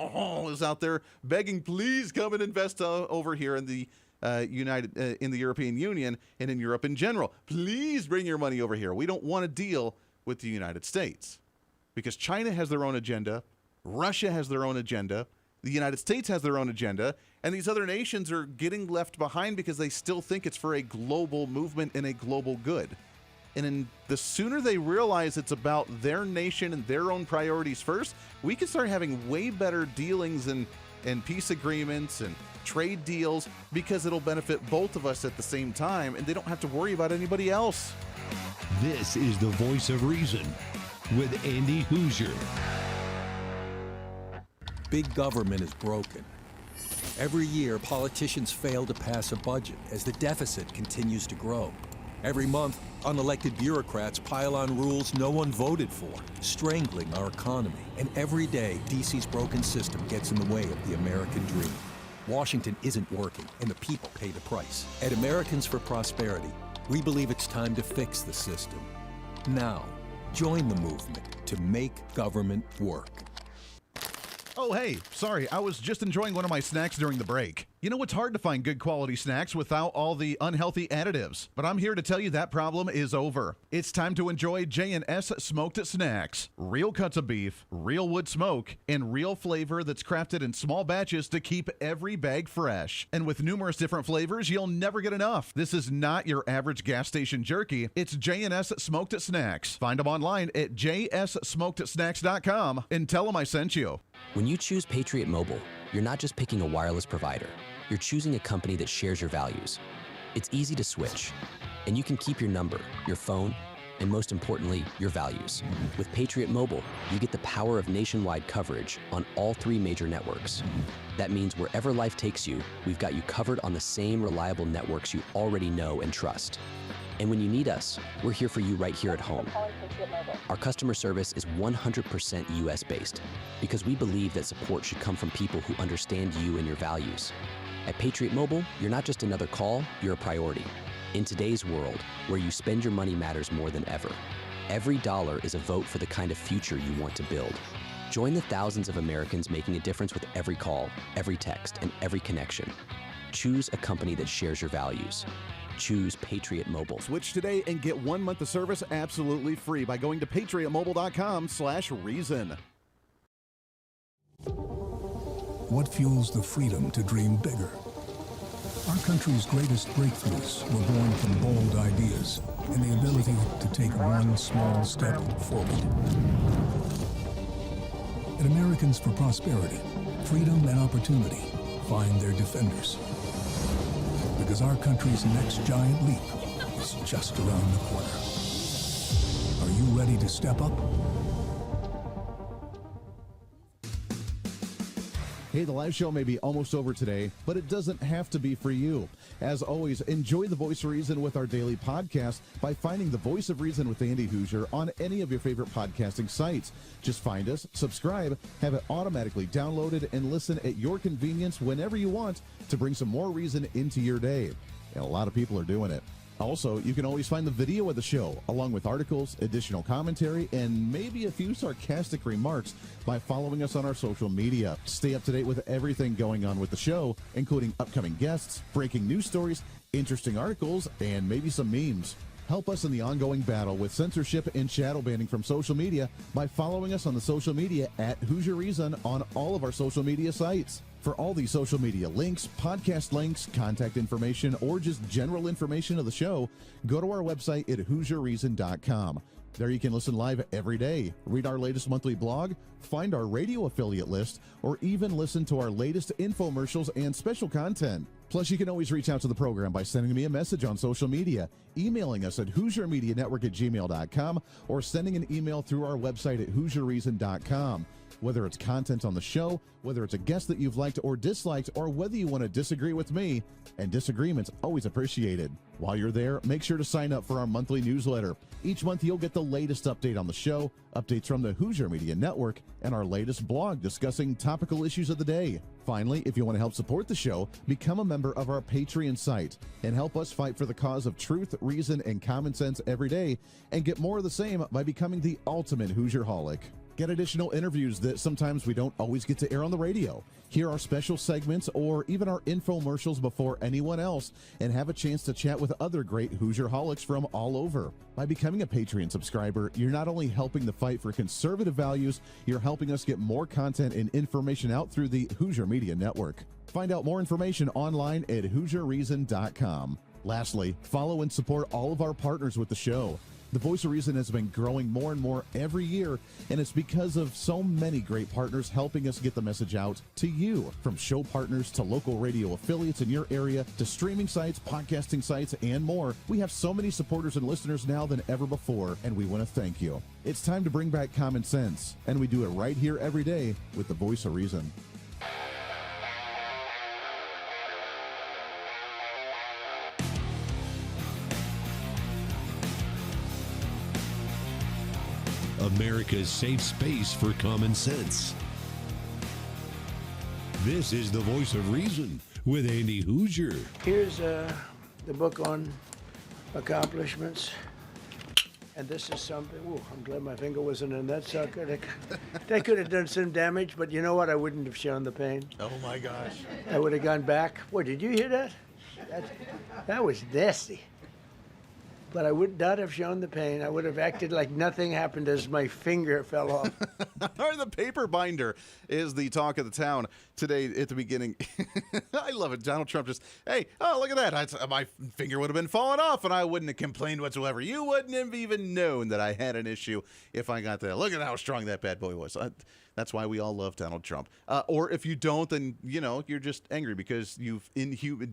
C: is out there begging, please come and invest over here in the in the European Union and in Europe in general. Please bring your money over here. We don't want to deal with the United States, because China has their own agenda, Russia has their own agenda, the United States has their own agenda, and these other nations are getting left behind because they still think it's for a global movement and a global good. And the sooner they realize it's about their nation and their own priorities first, we can start having way better dealings and peace agreements and trade deals, because it'll benefit both of us at the same time, and they don't have to worry about anybody else.
B: This is the Voice of Reason with Andy Hooser.
M: Big government is broken. Every year, politicians fail to pass a budget as the deficit continues to grow. Every month, unelected bureaucrats pile on rules no one voted for, strangling our economy. And every day, DC's broken system gets in the way of the American dream. Washington isn't working, and the people pay the price. At Americans for Prosperity, we believe it's time to fix the system. Now, join the movement to make government work.
C: Oh, hey, sorry, I was just enjoying one of my snacks during the break. You know, it's hard to find good quality snacks without all the unhealthy additives, but I'm here to tell you that problem is over. It's time to enjoy J&S Smoked Snacks. Real cuts of beef, real wood smoke, and real flavor that's crafted in small batches to keep every bag fresh. And with numerous different flavors, you'll never get enough. This is not your average gas station jerky. It's J&S Smoked Snacks. Find them online at jssmokedsnacks.com and tell them I sent you.
H: When you choose Patriot Mobile, you're not just picking a wireless provider. You're choosing a company that shares your values. It's easy to switch, and you can keep your number, your phone, and most importantly, your values. With Patriot Mobile, you get the power of nationwide coverage on all 3 major networks. That means wherever life takes you, we've got you covered on the same reliable networks you already know and trust. And when you need us, we're here for you right here at home. Our customer service is 100% US based because we believe that support should come from people who understand you and your values. At Patriot Mobile, you're not just another call, you're a priority. In today's world, where you spend your money matters more than ever, every dollar is a vote for the kind of future you want to build. Join the thousands of Americans making a difference with every call, every text, and every connection. Choose a company that shares your values. Choose Patriot Mobile.
C: Switch today and get 1 month of service absolutely free by going to patriotmobile.com/reason.
I: What fuels the freedom to dream bigger? Our country's greatest breakthroughs were born from bold ideas and the ability to take one small step forward. At Americans for Prosperity, freedom and opportunity find their defenders. Because our country's next giant leap is just around the corner. Are you ready to step up?
C: Hey, the live show may be almost over today, but it doesn't have to be for you. As always, enjoy The Voice of Reason with our daily podcast by finding The Voice of Reason with Andy Hooser on any of your favorite podcasting sites. Just find us, subscribe, have it automatically downloaded, and listen at your convenience whenever you want to bring some more reason into your day. And a lot of people are doing it. Also, you can always find the video of the show, along with articles, additional commentary, and maybe a few sarcastic remarks by following us on our social media. Stay up to date with everything going on with the show, including upcoming guests, breaking news stories, interesting articles, and maybe some memes. Help us in the ongoing battle with censorship and shadow banning from social media by following us on the social media at Hooser Reason on all of our social media sites. For all the social media links, podcast links, contact information, or just general information of the show, go to our website at HooserReason.com. There you can listen live every day, read our latest monthly blog, find our radio affiliate list, or even listen to our latest infomercials and special content. Plus, you can always reach out to the program by sending me a message on social media, emailing us at HooserMediaNetwork@gmail.com, or sending an email through our website at HooserReason.com. Whether it's content on the show, whether it's a guest that you've liked or disliked, or whether you want to disagree with me, and disagreement's always appreciated. While you're there, make sure to sign up for our monthly newsletter. Each month, you'll get the latest update on the show, updates from the Hooser Media Network, and our latest blog discussing topical issues of the day. Finally, if you want to help support the show, become a member of our Patreon site and help us fight for the cause of truth, reason, and common sense every day, and get more of the same by becoming the ultimate Hoosierholic. Get additional interviews that sometimes we don't always get to air on the radio. Hear our special segments or even our infomercials before anyone else, and have a chance to chat with other great Hoosierholics from all over. By becoming a Patreon subscriber, you're not only helping the fight for conservative values, you're helping us get more content and information out through the Hooser Media Network. Find out more information online at HooserReason.com. Lastly, follow and support all of our partners with the show. The Voice of Reason has been growing more and more every year, and it's because of so many great partners helping us get the message out to you. From show partners to local radio affiliates in your area to streaming sites, podcasting sites, and more, we have so many supporters and listeners now than ever before, and we want to thank you. It's time to bring back common sense, and we do it right here every day with the Voice of Reason.
B: America's safe space for common sense. This is the Voice of Reason with Andy Hooser.
D: Here's the book on accomplishments. And this is something, I'm glad my finger wasn't in that sucker. That could have done some damage, but you know what? I wouldn't have shown the pain.
C: Oh my gosh.
D: I would have gone back. What, did you hear that? That was nasty. But I would not have shown the pain. I would have acted like nothing happened as my finger fell off.
C: Or the paper binder is the talk of the town today at the beginning. I love it. Donald Trump just, hey, oh, look at that. My finger would have been falling off, and I wouldn't have complained whatsoever. You wouldn't have even known that I had an issue if I got that. Look at how strong that bad boy was. That's why we all love Donald Trump. Or if you don't, then, you're just angry because you've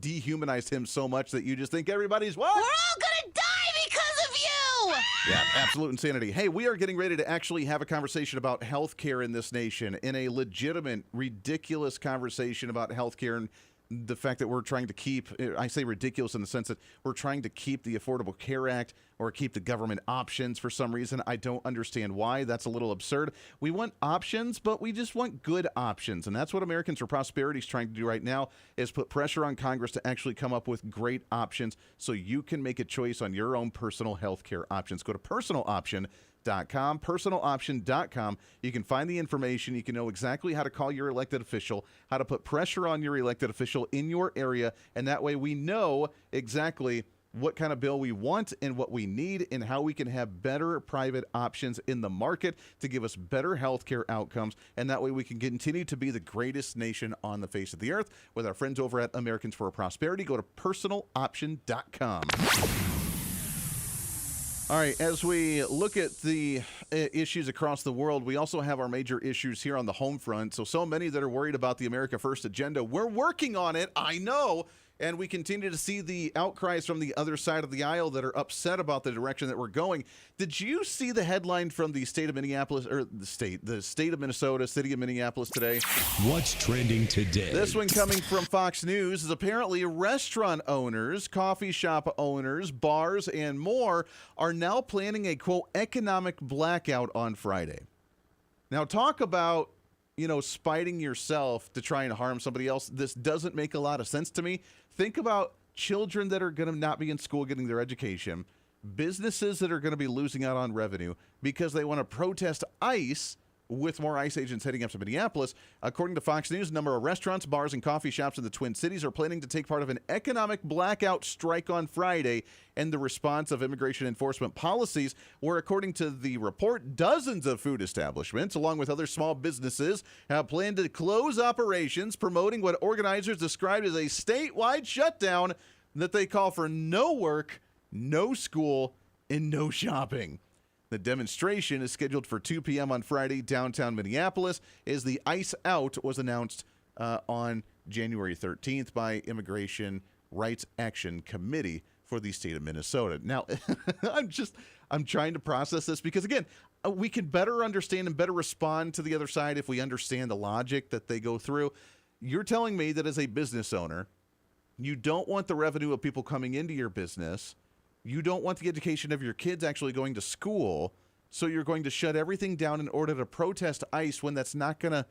C: dehumanized him so much that you just think everybody's what?
N: We're all going to die because of you!
C: Yeah, absolute insanity. Hey, we are getting ready to actually have a conversation about health care in this nation, in a legitimate, ridiculous conversation about health care. And the fact that we're trying to keep, I say ridiculous in the sense that we're trying to keep the Affordable Care Act or keep the government options for some reason. I don't understand why. That's a little absurd. We want options, but we just want good options. And that's what Americans for Prosperity is trying to do right now, is put pressure on Congress to actually come up with great options so you can make a choice on your own personal health care options. Go to personaloption.com. You can find the information. You can know exactly how to call your elected official, how to put pressure on your elected official in your area, and that way we know exactly what kind of bill we want and what we need and how we can have better private options in the market to give us better health care outcomes. And that way we can continue to be the greatest nation on the face of the earth with our friends over at Americans for Prosperity. Go to personaloption.com. All right, as we look at the issues across the world, we also have our major issues here on the home front. So many that are worried about the America First agenda. We're working on it, I know. And we continue to see the outcries from the other side of the aisle that are upset about the direction that we're going. Did you see the headline from the state of Minneapolis, or the state of Minnesota, city of Minneapolis today?
B: What's trending today?
C: This one coming from Fox News is apparently restaurant owners, coffee shop owners, bars, and more are now planning a, quote, economic blackout on Friday. Now, talk about, spiting yourself to try and harm somebody else. This doesn't make a lot of sense to me. Think about children that are going to not be in school getting their education, businesses that are going to be losing out on revenue because they want to protest ICE with more ICE agents heading up to Minneapolis. According to Fox News, a number of restaurants, bars, and coffee shops in the Twin Cities are planning to take part of an economic blackout strike on Friday in the response of immigration enforcement policies, where, according to the report, dozens of food establishments, along with other small businesses, have planned to close operations, promoting what organizers described as a statewide shutdown that they call for no work, no school, and no shopping. The demonstration is scheduled for 2 p.m. on Friday, downtown Minneapolis, as the ICE Out was announced on January 13th by Immigration Rights Action Committee for the state of Minnesota. Now, I'm trying to process this because, again, we can better understand and better respond to the other side if we understand the logic that they go through. You're telling me that as a business owner, you don't want the revenue of people coming into your business. You don't want the education of your kids actually going to school, so you're going to shut everything down in order to protest ICE when that's not going to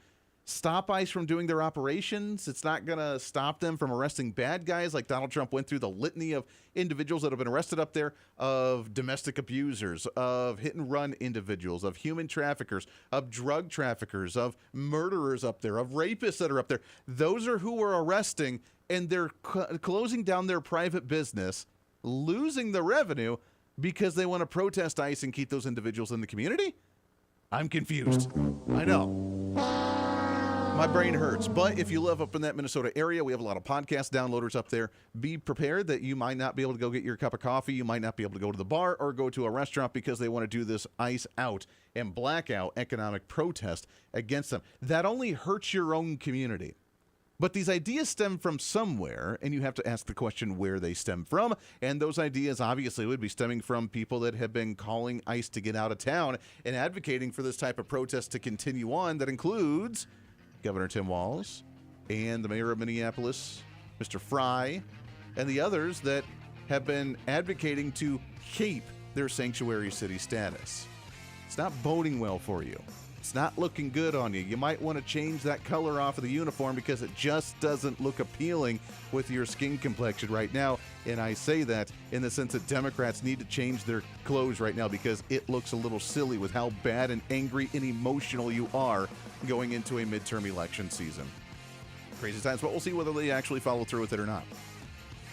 C: stop ICE from doing their operations. It's not going to stop them from arresting bad guys like Donald Trump went through the litany of individuals that have been arrested up there, of domestic abusers, of hit-and-run individuals, of human traffickers, of drug traffickers, of murderers up there, of rapists that are up there. Those are who we're arresting, and they're closing down their private business, losing the revenue because they want to protest ICE and keep those individuals in the community? I'm confused. I know. My brain hurts. But if you live up in that Minnesota area, we have a lot of podcast downloaders up there. Be prepared that you might not be able to go get your cup of coffee. You might not be able to go to the bar or go to a restaurant because they want to do this ICE Out and blackout economic protest against them. That only hurts your own community. But these ideas stem from somewhere, and you have to ask the question where they stem from. And those ideas obviously would be stemming from people that have been calling ICE to get out of town and advocating for this type of protest to continue on. That includes Governor Tim Walz and the mayor of Minneapolis, Mr. Fry, and the others that have been advocating to keep their sanctuary city status. It's not boding well for you. It's not looking good on you. You might want to change that color off of the uniform because it just doesn't look appealing with your skin complexion right now. And I say that in the sense that Democrats need to change their clothes right now because it looks a little silly with how bad and angry and emotional you are going into a midterm election season. Crazy times, but we'll see whether they actually follow through with it or not.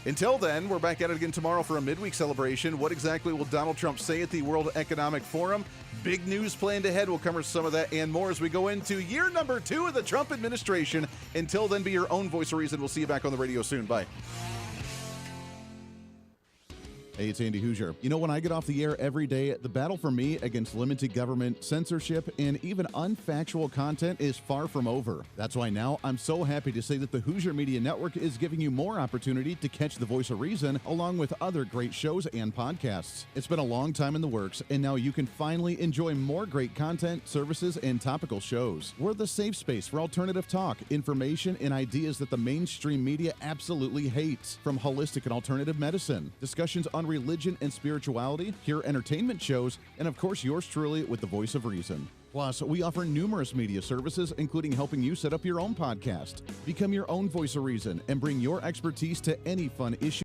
C: Until then, we're back at it again tomorrow for a midweek celebration. What exactly will Donald Trump say at the World Economic Forum? Big news planned ahead. We'll cover some of that and more as we go into year number 2 of the Trump administration. Until then, be your own voice of reason. We'll see you back on the radio soon. Bye. Hey, it's Andy Hooser. You know, when I get off the air every day, the battle for me against limited government, censorship, and even unfactual content is far from over. That's why now I'm so happy to say that the Hooser Media Network is giving you more opportunity to catch the voice of reason along with other great shows and podcasts. It's been a long time in the works, and now you can finally enjoy more great content, services, and topical shows. We're the safe space for alternative talk, information, and ideas that the mainstream media absolutely hates. From holistic and alternative medicine, discussions on religion and spirituality, pure entertainment shows, and of course yours truly with the voice of reason. Plus, we offer numerous media services, including helping you set up your own podcast. Become your own voice of reason and bring your expertise to any fun issue